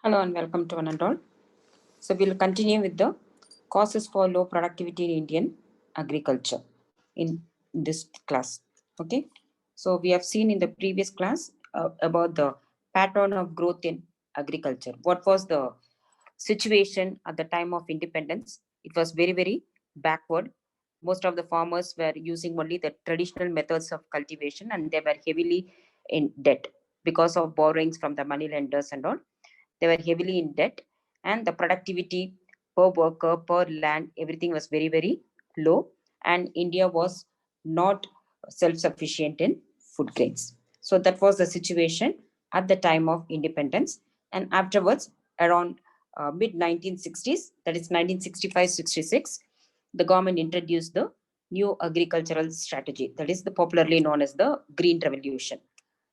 Hello and welcome to one and all. So we'll continue with the causes for low productivity in Indian agriculture in this class. Okay. So we have seen in the previous class about the pattern of growth in agriculture. What was the situation at the time of independence? It was very, very backward. Most of the farmers were using only the traditional methods of cultivation and they were heavily in debt because of borrowings from the money lenders and all. They were heavily in debt and the productivity per worker, per land, everything was very, very low. And India was not self-sufficient in food grains. So that was the situation at the time of independence. And afterwards, around mid 1960s, that is 1965-66, the government introduced the new agricultural strategy, that is the popularly known as the Green Revolution.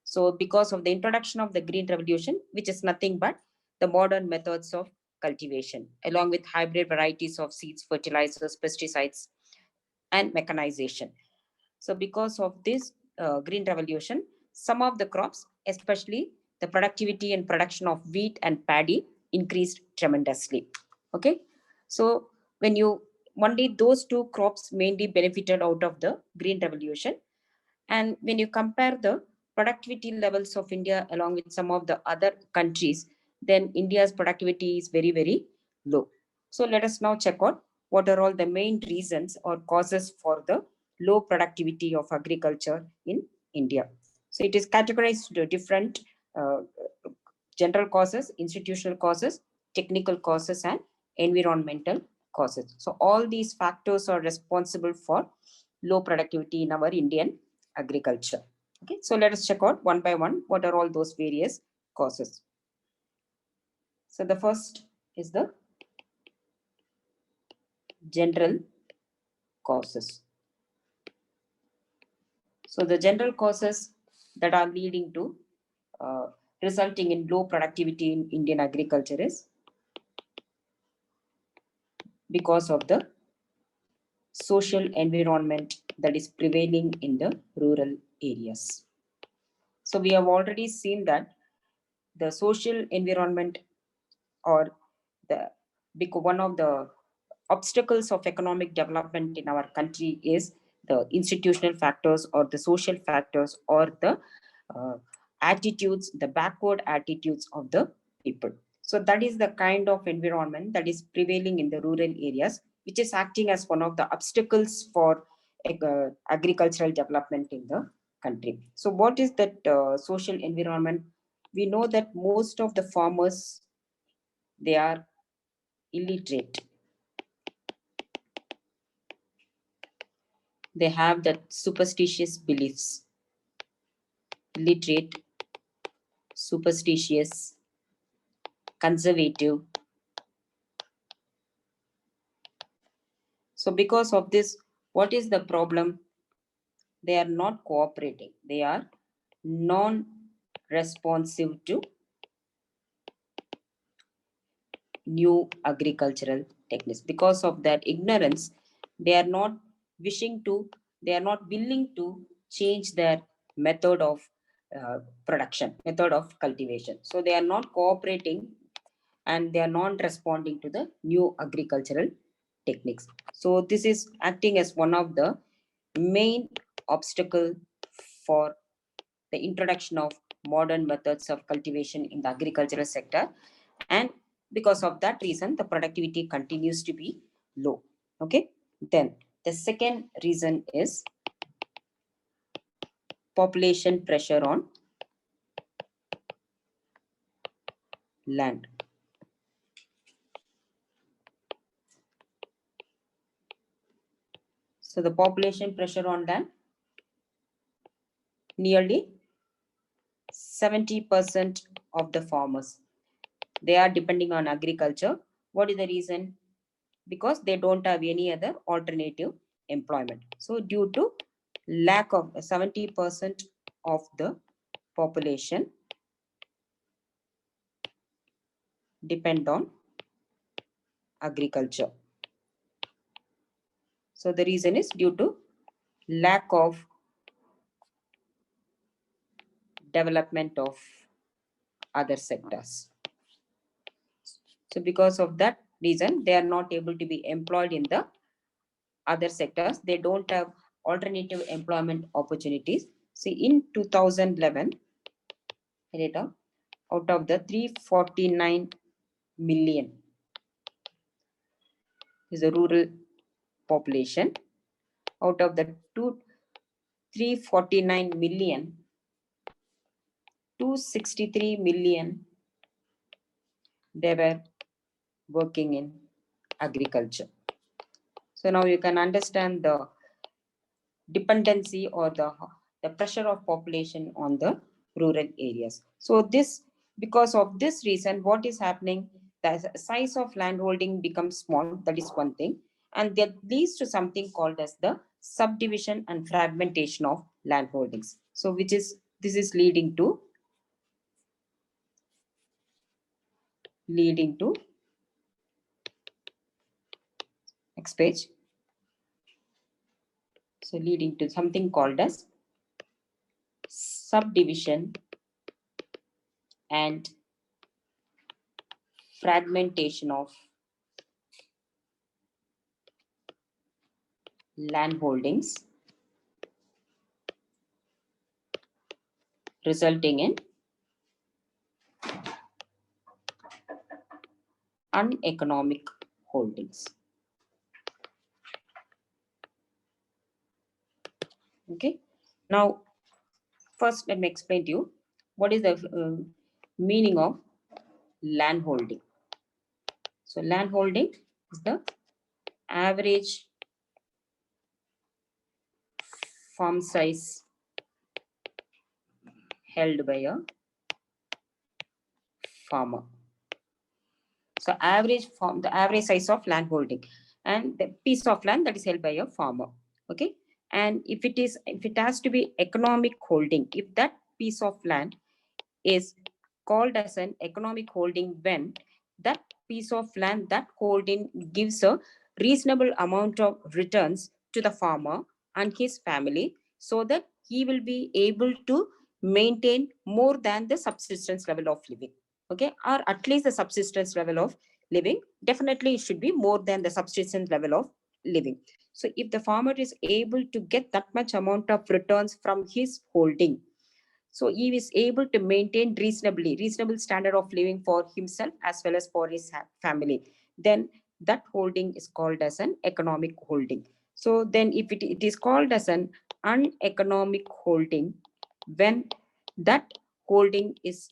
So because of the introduction of the Green Revolution, which is nothing but the modern methods of cultivation, along with hybrid varieties of seeds, fertilizers, pesticides, and mechanization. So because of this Green Revolution, some of the crops, especially the productivity and production of wheat and paddy, increased tremendously. Okay. So when you only those two crops mainly benefited out of the Green Revolution, and when you compare the productivity levels of India along with some of the other countries, then India's productivity is very, very low. So let us now check out what are all the main reasons or causes for the low productivity of agriculture in India. So it is categorized into different uh, general causes, institutional causes, technical causes, and environmental causes. So all these factors are responsible for low productivity in our Indian agriculture. Okay, so let us check out one by one what are all those various causes. So the first is the general causes. So the general causes that are leading to resulting in low productivity in Indian agriculture is because of the social environment that is prevailing in the rural areas. So we have already seen that the social environment or the one of the obstacles of economic development in our country is the institutional factors or the social factors or the uh, attitudes, the backward attitudes of the people. So that is the kind of environment that is prevailing in the rural areas, which is acting as one of the obstacles for agricultural development in the country. So what is that social environment? We know that most of the farmers, they are illiterate. They have that superstitious beliefs. Literate, superstitious, conservative. So because of this, what is the problem? They are not cooperating. They are non-responsive to new agricultural techniques. Because of that ignorance, they are not they are not willing to change their method of production, method of cultivation. So they are not cooperating and they are not responding to the new agricultural techniques. So this is acting as one of the main obstacle for the introduction of modern methods of cultivation in the agricultural sector, and because of that reason the productivity continues to be low. Okay, then the second reason is population pressure on land. So the population pressure on land, nearly 70% of the farmers, they are depending on agriculture. What is the reason? Because they don't have any other alternative employment. So due to lack of 70% of the population depend on agriculture. So the reason is due to lack of development of other sectors. So because of that reason, they are not able to be employed in the other sectors. They don't have alternative employment opportunities. See, in 2011 data, out of the 349 million is the rural population. Out of the 349 million, 263 million, they were working in agriculture. So now you can understand the dependency or the pressure of population on the rural areas. So this, because of this reason, what is happening, the size of landholding becomes small, that is one thing, and that leads to something called as the subdivision and fragmentation of landholdings. So which is, this is leading to next page. So leading to something called as subdivision and fragmentation of land holdings, resulting in uneconomic holdings. Okay. Now, first let me explain to you what is the meaning of land holding. So land holding is the average farm size held by a farmer. So the average size of land holding and the piece of land that is held by a farmer. Okay. And if it has to be economic holding, if that piece of land is called as an economic holding when that piece of land, that holding gives a reasonable amount of returns to the farmer and his family, so that he will be able to maintain more than the subsistence level of living. Okay, or at least the subsistence level of living. Definitely it should be more than the subsistence level of living. So if the farmer is able to get that much amount of returns from his holding, so he is able to maintain reasonable standard of living for himself as well as for his family, then that holding is called as an economic holding. So then if it is called as an uneconomic holding when that holding is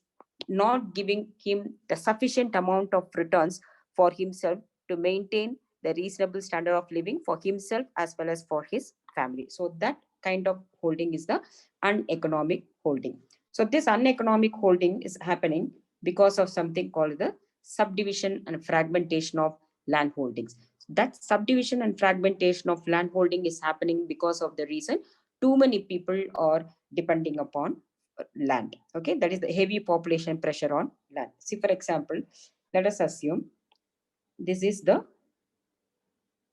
not giving him the sufficient amount of returns for himself to maintain the reasonable standard of living for himself as well as for his family. So that kind of holding is the uneconomic holding. So this uneconomic holding is happening because of something called the subdivision and fragmentation of land holdings. That subdivision and fragmentation of land holding is happening because of the reason too many people are depending upon land. Okay, that is the heavy population pressure on land. See, for example, let us assume this is the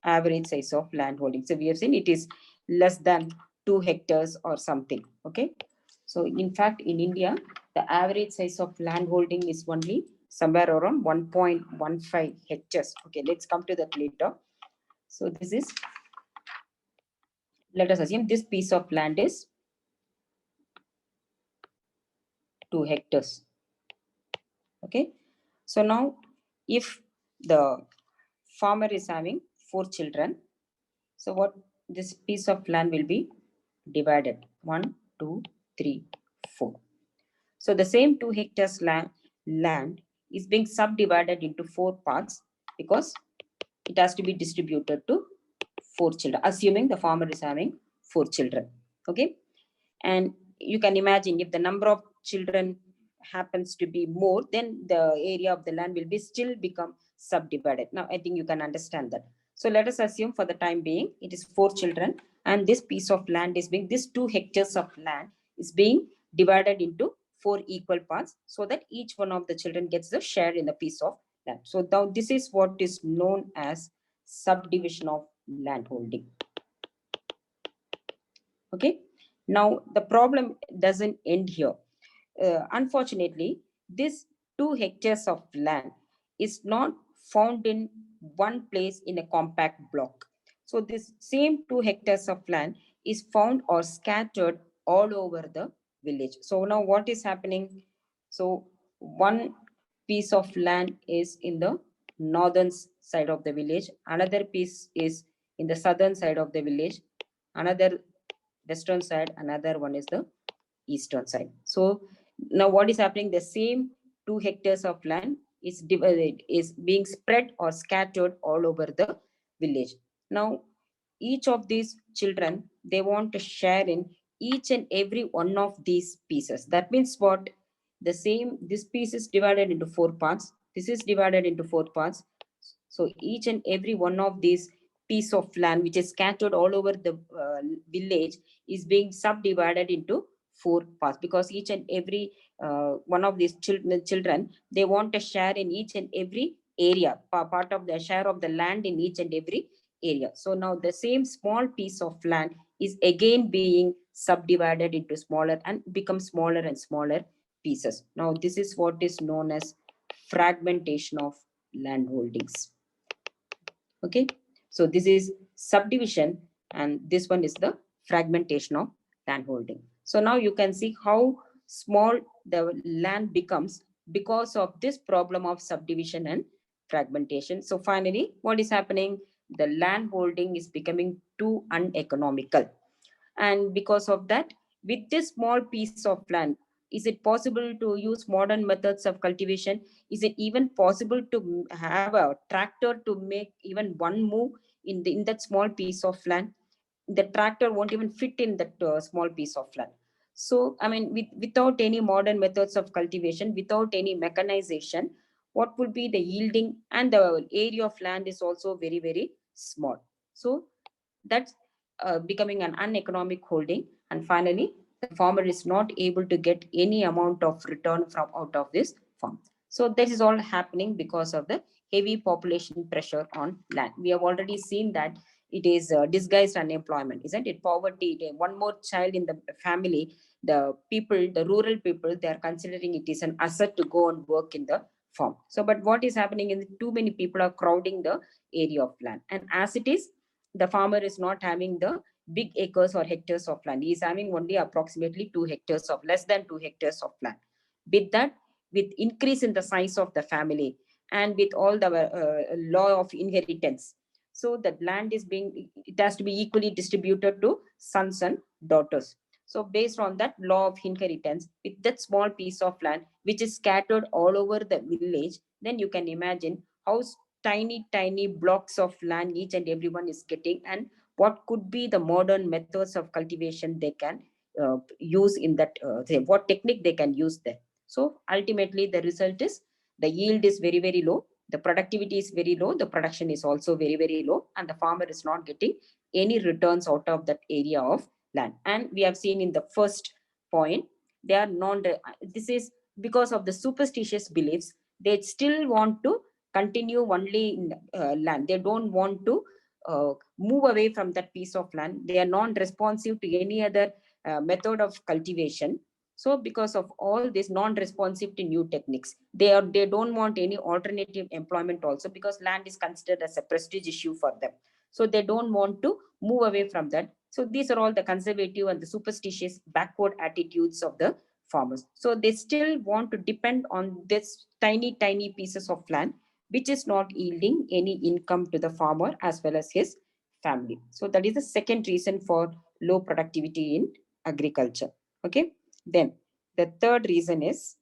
average size of land holding. So we have seen it is less than 2 hectares or something. Okay. So in fact, in India, the average size of land holding is only somewhere around 1.15 hectares. Okay, let's come to that later. So this is, let us assume this piece of land is 2 hectares. Okay. So now if the farmer is having 4 children, so what this piece of land will be divided 1, 2, 3, 4. So the same 2 hectares land is being subdivided into 4 parts because it has to be distributed to 4 children, assuming the farmer is having 4 children. Okay. And you can imagine if the number of children happens to be more, then the area of the land will be still become subdivided. Now, I think you can understand that. So let us assume for the time being, it is 4 children and this piece of land is being, this 2 hectares of land is being divided into 4 equal parts so that each one of the children gets the share in the piece of land. So now this is what is known as subdivision of land holding. Okay. Now the problem doesn't end here. Unfortunately, this 2 hectares of land is not found in one place in a compact block. So this same 2 hectares of land is found or scattered all over the village. So now what is happening? So one piece of land is in the northern side of the village, another piece is in the southern side of the village, another western side, another one is the eastern side. So now what is happening? The same 2 hectares of land is divided, is being spread or scattered all over the village. Now each of these children, they want to share in each and every one of these pieces. That means what? The same, this piece is divided into 4 parts, this is divided into 4 parts. So each and every one of these piece of land which is scattered all over the village is being subdivided into 4 parts, because each and every one of these children, they want to share in each and every area, part of the share of the land in each and every area. So now the same small piece of land is again being subdivided into smaller and become smaller and smaller pieces. Now this is what is known as fragmentation of land holdings. Okay, so this is subdivision and this one is the fragmentation of land holding. So now you can see how small the land becomes because of this problem of subdivision and fragmentation. So finally, what is happening? The land holding is becoming too uneconomical, and because of that, with this small piece of land, is it possible to use modern methods of cultivation? Is it even possible to have a tractor to make even one move in that small piece of land? The tractor won't even fit in that small piece of land. So I mean, without any modern methods of cultivation, without any mechanization, what will be the yielding? And the area of land is also very, very small. So that's becoming an uneconomic holding, and finally the farmer is not able to get any amount of return from out of this farm. So this is all happening because of the heavy population pressure on land. We have already seen that it is disguised unemployment, isn't it? Poverty, one more child in the family, the people, the rural people, they are considering it is an asset to go and work in the farm. So but what is happening is too many people are crowding the area of land, and as it is, the farmer is not having the big acres or hectares of land. He is having only approximately 2 hectares of, less than 2 hectares of land. With that, with increase in the size of the family and with all the law of inheritance, so that land is being, it has to be equally distributed to sons and daughters. So based on that law of inheritance, with that small piece of land which is scattered all over the village, then you can imagine how tiny blocks of land each and everyone is getting, and what could be the modern methods of cultivation they can use in that, what technique they can use there. So ultimately the result is the yield is very, very low, the productivity is very low, the production is also very, very low, and the farmer is not getting any returns out of that area of land. And we have seen in the first point, they are non, this is because of the superstitious beliefs. They still want to continue only in land. They don't want to move away from that piece of land. They are non-responsive to any other method of cultivation. So because of all this, non-responsive to new techniques, they don't want any alternative employment also, because land is considered as a prestige issue for them. So they don't want to move away from that. So these are all the conservative and the superstitious backward attitudes of the farmers. So they still want to depend on this tiny pieces of land which is not yielding any income to the farmer as well as his family. So that is the second reason for low productivity in agriculture. Okay. Then the third reason is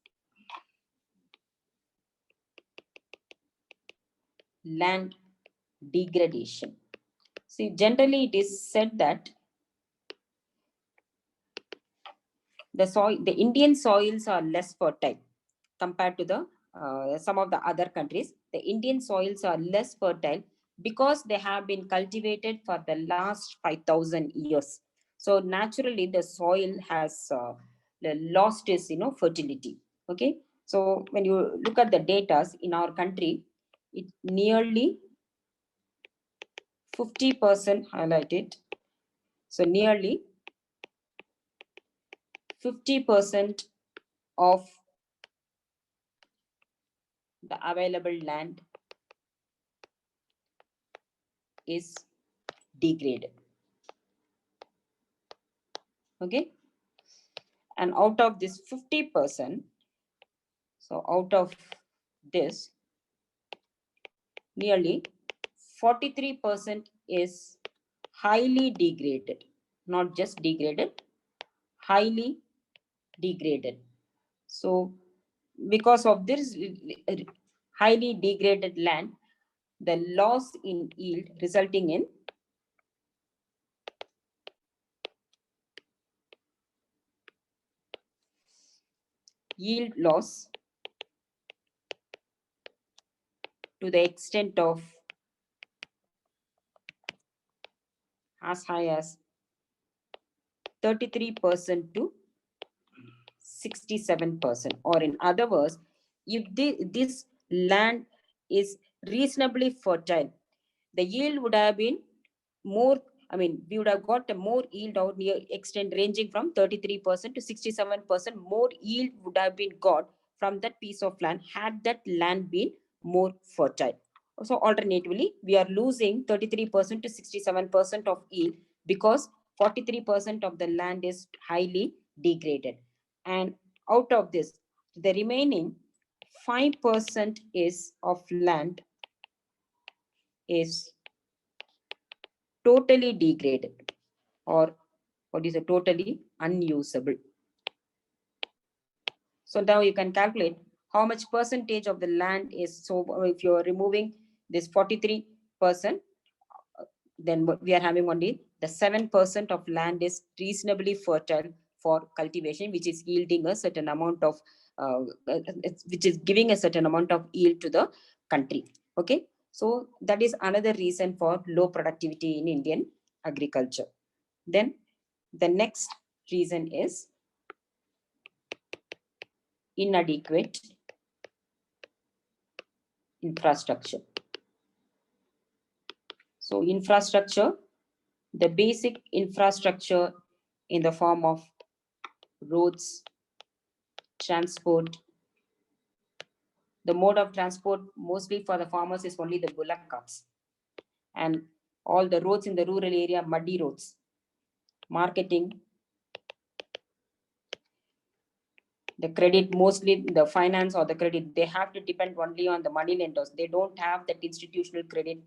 land degradation. See, generally it is said that the Indian soils are less fertile compared to the some of the other countries. The Indian soils are less fertile because they have been cultivated for the last 5,000 years. So naturally, the soil has lost its fertility. Okay, so when you look at the data in our country, it nearly 50% highlighted. So nearly 50% of the available land is degraded. Okay. And out of this 50%, so out of this, nearly 43% is highly degraded, not just degraded, highly degraded. So because of this highly degraded land, the loss in yield resulting in yield loss to the extent of as high as 33% to 67%. Or in other words, if this land is reasonably fertile, the yield would have been more. I mean, we would have got a more yield out near extent ranging from 33% to 67% more yield would have been got from that piece of land had that land been more fertile. So alternatively, we are losing 33% to 67% of yield because 43% of the land is highly degraded. And out of this, the remaining 5% is of land is totally degraded, or what is a totally unusable. So now you can calculate how much percentage of the land is. So if you're removing this 43%, then we are having only the 7% of land is reasonably fertile for cultivation, which is yielding a certain amount of which is giving a certain amount of yield to the country. Okay, so that is another reason for low productivity in Indian agriculture. Then the next reason is inadequate infrastructure. So infrastructure, the basic infrastructure in the form of roads, transport. The mode of transport mostly for the farmers is only the bullock carts, and all the roads in the rural area, muddy roads. Marketing, the credit, mostly the finance or the credit, they have to depend only on the money lenders. They don't have that institutional credit.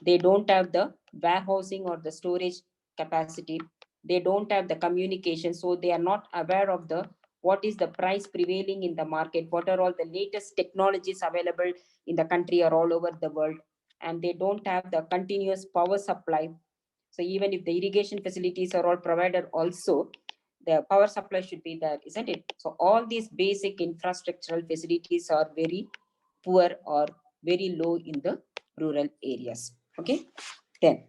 They don't have the warehousing or the storage capacity. They don't have the communication, so they are not aware of the what is the price prevailing in the market, what are all the latest technologies available in the country or all over the world. And they don't have the continuous power supply. So even if the irrigation facilities are all provided also, the power supply should be there, isn't it? So all these basic infrastructural facilities are very poor or very low in the rural areas. Okay, then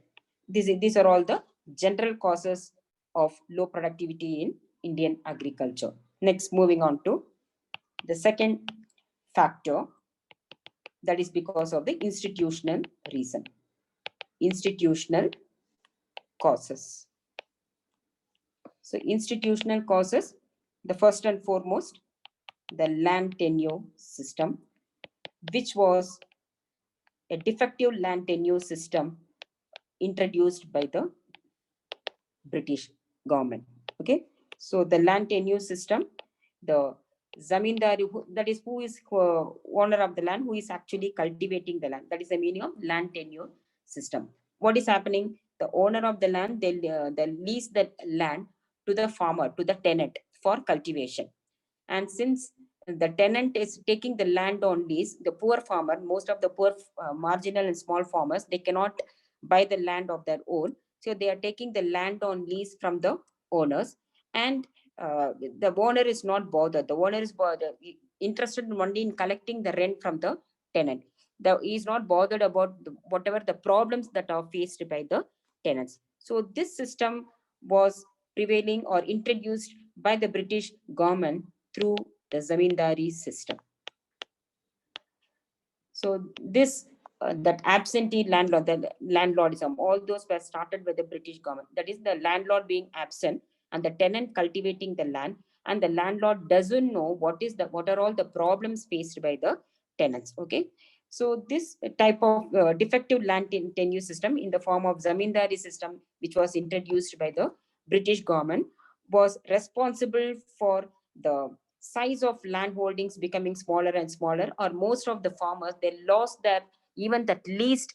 these are all the general causes of low productivity in Indian agriculture. Next, moving on to the second factor, that is because of the institutional reason. Institutional causes. So institutional causes, the first and foremost, the land tenure system, which was a defective land tenure system introduced by the British government. Okay, so the land tenure system, the zamindari, that is who is owner of the land, who is actually cultivating the land. That is the meaning of land tenure system. What is happening? The owner of the land, they lease the land to the farmer, to the tenant for cultivation. And since the tenant is taking the land on lease, the poor farmer, most of the poor marginal and small farmers, they cannot buy the land of their own. So they are taking the land on lease from the owners, and the owner is not bothered. The owner is interested only in collecting the rent from the tenant. He is not bothered about whatever the problems that are faced by the tenants. So this system was prevailing or introduced by the British government through the zamindari system. So this that absentee landlord, the landlordism, all those were started by the British government. That is the landlord being absent and the tenant cultivating the land, and the landlord doesn't know what are all the problems faced by the tenants. Okay, so this type of defective land tenure system in the form of zamindari system, which was introduced by the British government, was responsible for the size of land holdings becoming smaller and smaller, or most of the farmers, they lost their even that least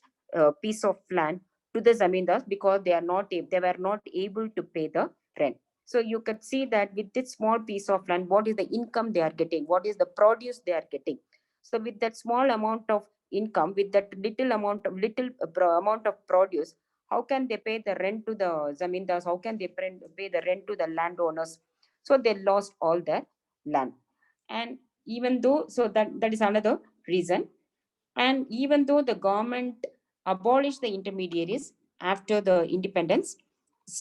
piece of land to the zamindars, because they were not able to pay the rent. So you could see that with this small piece of land, what is the income they are getting, what is the produce they are getting. So with that small amount of income, with that little amount of produce, how can they pay the rent to the zamindars? How can they pay the rent to the landowners? So they lost all their land. And even though, so that is another reason. And even though the government abolished the intermediaries after the independence,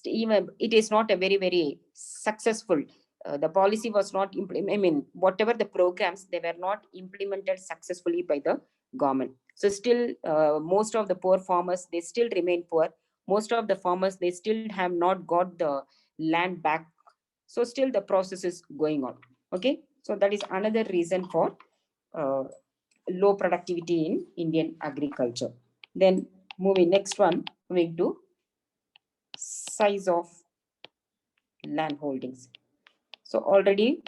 even it is not a very successful. The policy was not implemented. I mean, whatever the programs, they were not implemented successfully by the government. So still, most of the poor farmers, they still remain poor. Most of the farmers, they still have not got the land back. So still the process is going on. Okay, so that is another reason for uh, low productivity in Indian agriculture. Then moving next one, moving to size of land holdings. So already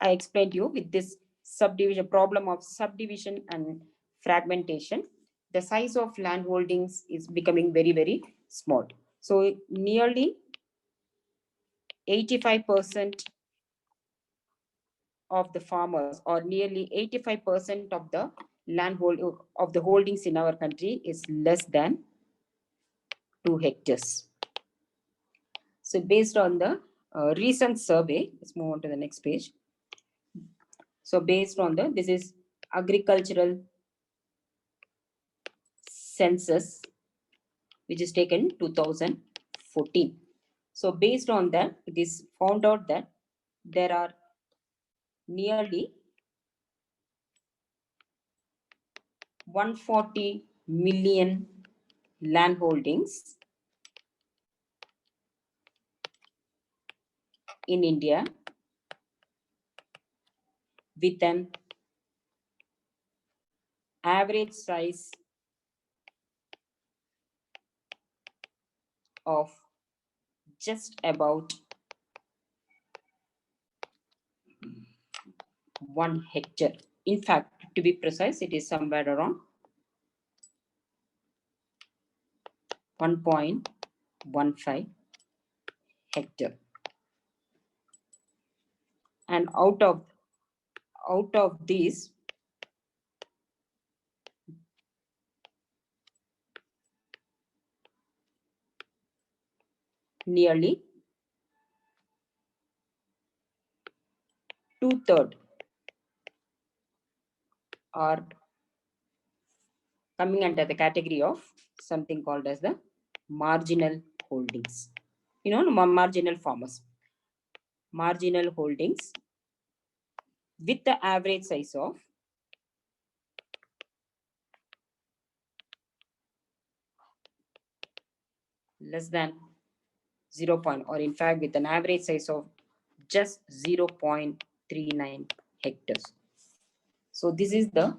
I explained you with this subdivision problem of subdivision and fragmentation, the size of land holdings is becoming very small. So nearly 85% of the farmers, or nearly 85% of the of the holdings in our country is less than 2 hectares. So based on the recent survey, let's move on to the next page. So based on this is agricultural census, which is taken 2014. So based on that, it is found out that there are nearly 140 million land holdings in India with an average size of just about 1 hectare. In fact, to be precise, it is somewhere around 1.15 hectare. And out of these, nearly 2/3 are coming under the category of something called as the marginal holdings. Marginal farmers, marginal holdings with the average size of less than 0. Or in fact, with an average size of just 0.39 hectares. So this is the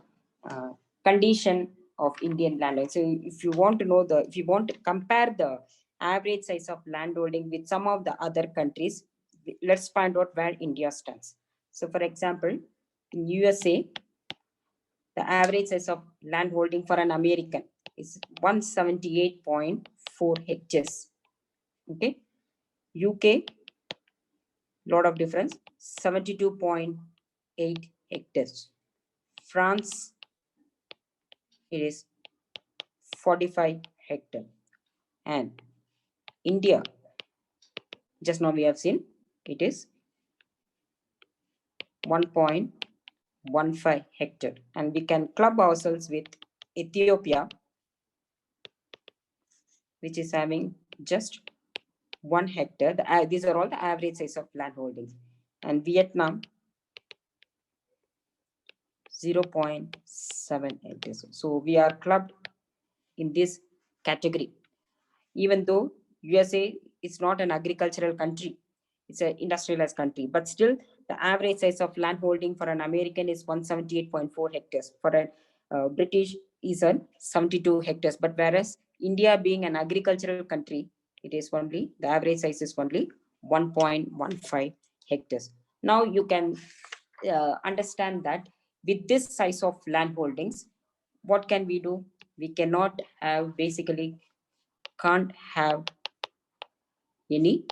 uh, condition of Indian landholding. So if you want to know if you want to compare the average size of landholding with some of the other countries, let's find out where India stands. So for example, in USA, the average size of landholding for an American is 178.4 hectares. Okay, UK, lot of difference, 72.8 hectares. France, it is 45 hectare. And India, just now we have seen, it is 1.15 hectare. And we can club ourselves with Ethiopia, which is having just 1 hectare. These are all the average size of land holdings. And Vietnam, 0.7 hectares. So we are clubbed in this category. Even though USA is not an agricultural country, it's an industrialized country, but still the average size of land holding for an American is 178.4 hectares. For a British is 72 hectares. But whereas India being an agricultural country, it is only, the average size is only 1.15 hectares. Now you can understand that with this size of land holdings, what can we do? We cannot have, basically can't have any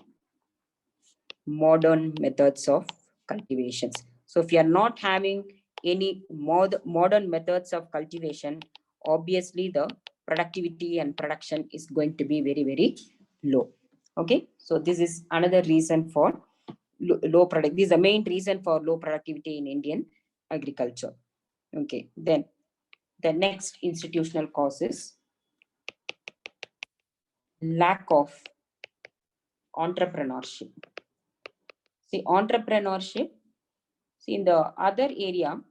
modern methods of cultivations. So if you are not having any modern methods of cultivation, obviously the productivity and production is going to be very, very low. Okay, so this is another reason for low product. This is the main reason for low productivity in Indian agriculture. Okay, then the next institutional cause is lack of entrepreneurship. See, entrepreneurship, see, in the other area,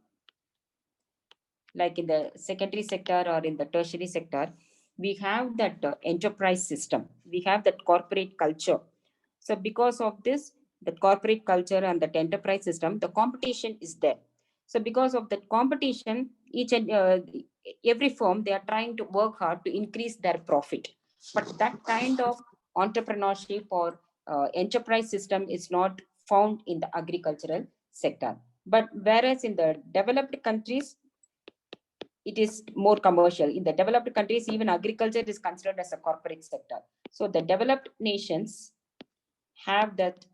like in the secondary sector or in the tertiary sector, we have that enterprise system, we have that corporate culture. So because of this, the corporate culture and that enterprise system, the competition is there. So because of that competition, each and every firm, they are trying to work hard to increase their profit. But that kind of entrepreneurship or enterprise system is not found in the agricultural sector. But whereas in the developed countries, it is more commercial. In the developed countries, even agriculture is considered as a corporate sector. So the developed nations have that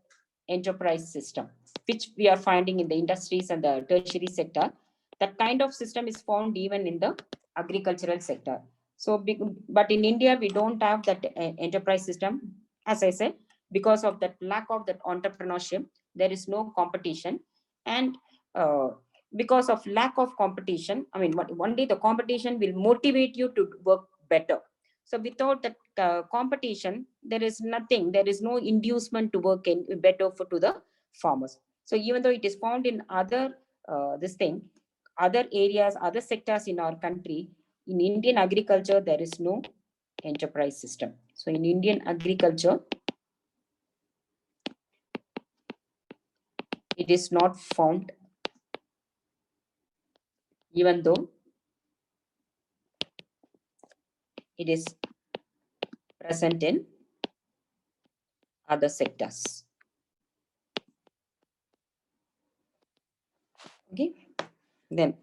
enterprise system, which we are finding in the industries and the tertiary sector. That kind of system is found even in the agricultural sector. So, but in India, we don't have that enterprise system. As I said, because of that lack of that entrepreneurship, there is no competition. And uh, because of lack of competition, I mean, one day the competition will motivate you to work better. So without that competition, there is nothing, there is no inducement to work in better for to the farmers. So even though it is found in other this thing, other areas, other sectors in our country, in Indian agriculture, there is no enterprise system. So in Indian agriculture, it is not found, even though it is present in other sectors. Okay, then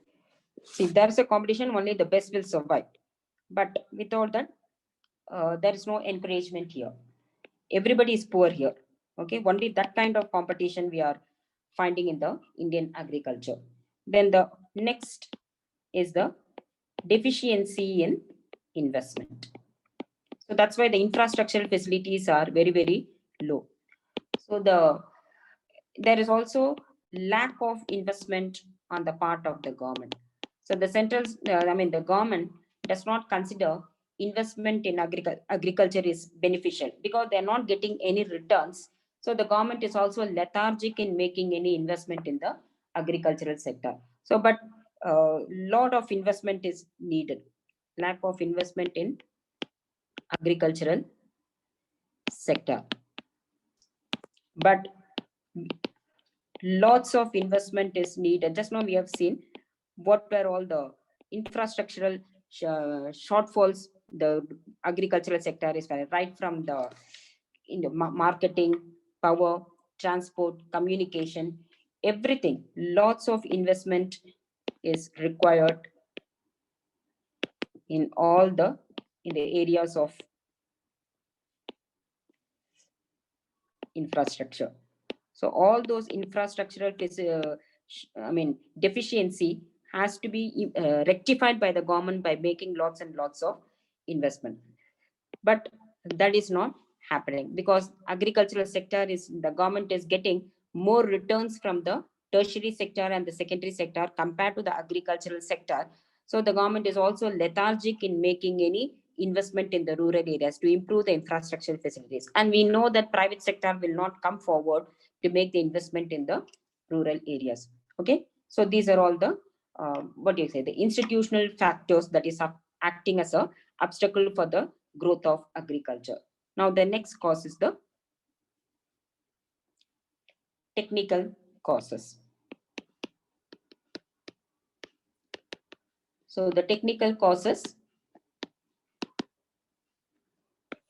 see, if there is a competition, only the best will survive. But without that, there is no encouragement here. Everybody is poor here. Okay, only that kind of competition we are finding in the Indian agriculture. Then the next is the deficiency in investment. So that's why the infrastructural facilities are very, very low. So there is also lack of investment on the part of the government. So the central, the government does not consider investment in agriculture is beneficial because they are not getting any returns. So the government is also lethargic in making any investment in the agricultural sector. So, but lot of investment is needed. Lack of investment in agricultural sector. But lots of investment is needed. Just now we have seen what were all the infrastructural shortfalls the agricultural sector is right from the in the marketing, power, transport, communication, everything. Lots of investment is required in all the areas of infrastructure. So all those infrastructural deficiency has to be rectified by the government by making lots and lots of investment. But that is not happening because agricultural sector is, the government is getting more returns from the tertiary sector and the secondary sector compared to the agricultural sector. So the government is also lethargic in making any investment in the rural areas to improve the infrastructural facilities. And we know that private sector will not come forward to make the investment in the rural areas. Okay, so these are all the what do you say, the institutional factors that is acting as a obstacle for the growth of agriculture. Now the next cause is the technical causes. So the technical causes,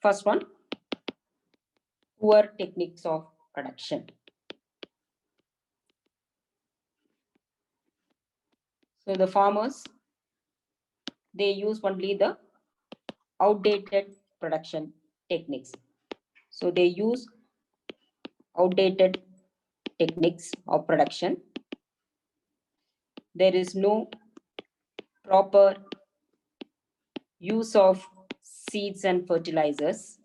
first one, poor techniques of production. So the farmers, they use only the outdated production techniques. So they use outdated techniques of production. There is no proper use of seeds and fertilizers.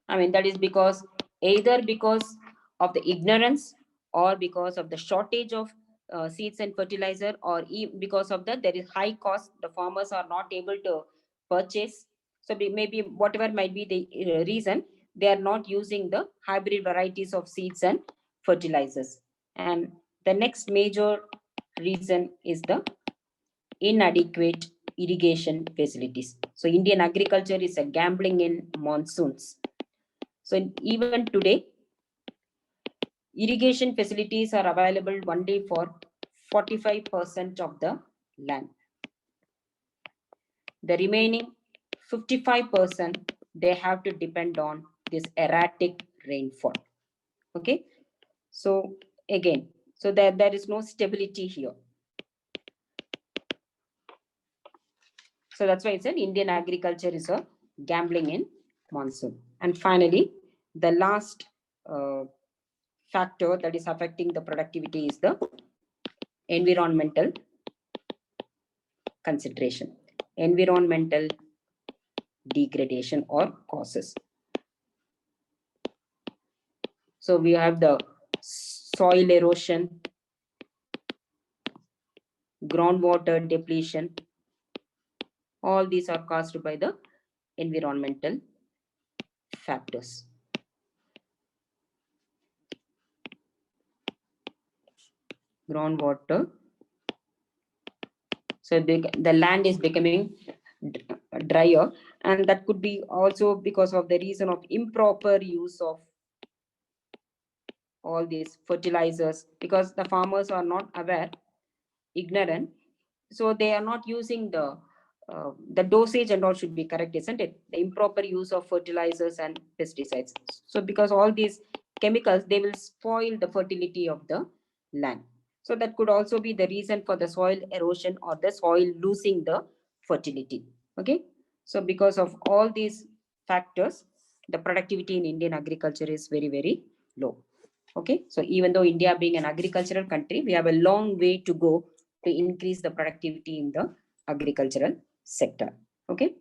I mean, that is because either because of the ignorance or because of the shortage of seeds and fertilizer, or because of that there is high cost, the farmers are not able to purchase. So maybe whatever might be the reason, they are not using the hybrid varieties of seeds and fertilizers. And the next major reason is the inadequate irrigation facilities. So Indian agriculture is a gambling in monsoons. So even today, irrigation facilities are available only for 45% of the land. The remaining 55%, they have to depend on this erratic rainfall. Okay. So again, so there is no stability here. So that's why I said Indian agriculture is a gambling in monsoon. And finally, the last factor that is affecting the productivity is the environmental consideration, environmental degradation or causes. So we have the soil erosion, groundwater depletion. All these are caused by the environmental factors. Groundwater. So the land is becoming drier, and that could be also because of the reason of improper use of all these fertilizers, because the farmers are not aware, ignorant, so they are not using the dosage and all should be correct, isn't it? The improper use of fertilizers and pesticides. So because all these chemicals, they will spoil the fertility of the land. So that could also be the reason for the soil erosion or the soil losing the fertility. Okay. So because of all these factors, the productivity in Indian agriculture is very, very low. Okay. So even though India being an agricultural country, we have a long way to go to increase the productivity in the agricultural sector. Okay.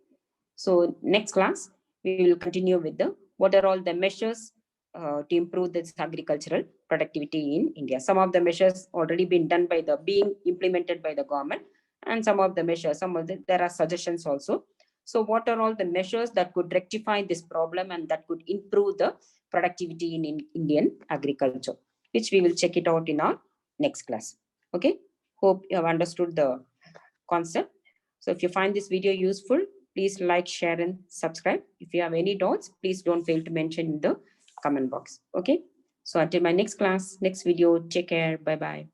So next class, we will continue with the what are all the measures to improve this agricultural productivity in India. Some of the measures already been done by being implemented by the government, and some of the measures, there are suggestions also. So what are all the measures that could rectify this problem and that could improve the productivity in Indian agriculture, which we will check it out in our next class. Okay. Hope you have understood the concept. So if you find this video useful, please like, share, and subscribe. If you have any doubts, please don't fail to mention in the comment box. Okay. So until my next class, next video, take care. Bye-bye.